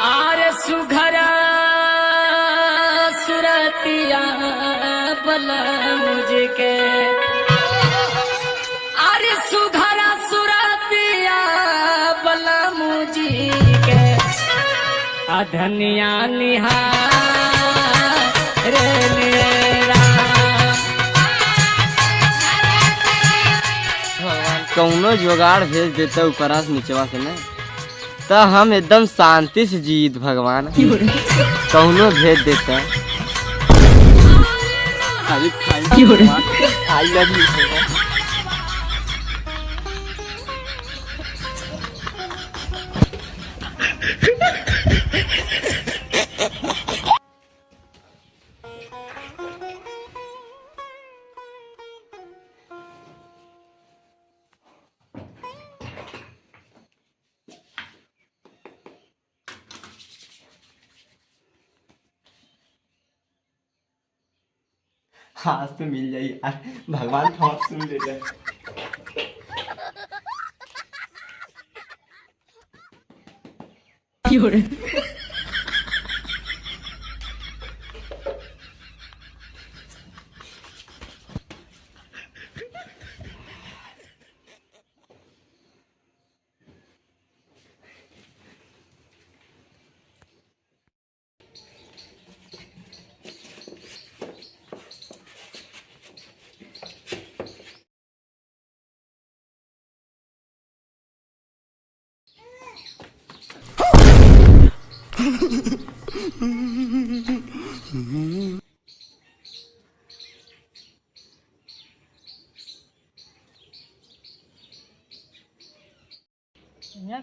आरे सुघरा सुरतिया बला मुझके आरे सुघरा सुरतिया बला मुझके अधनिया निहार रे मेरा भगवान कौनो जुगाड़ भेज देता ऊपरा से नीचवा से ना तो हम एकदम शांति से जीत भगवान कौनो भेज देता आई लव यू आज तो मिल जाए यार भगवान थॉट सुन ले जाए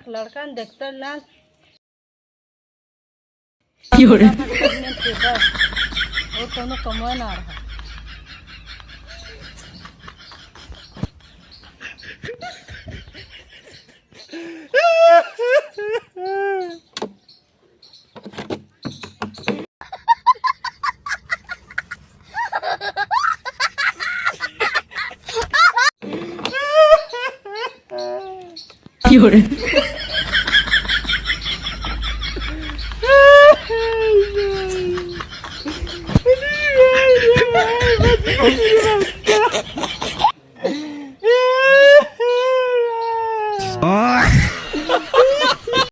लड़का देखते ना वो कोनो कमवा ना रहा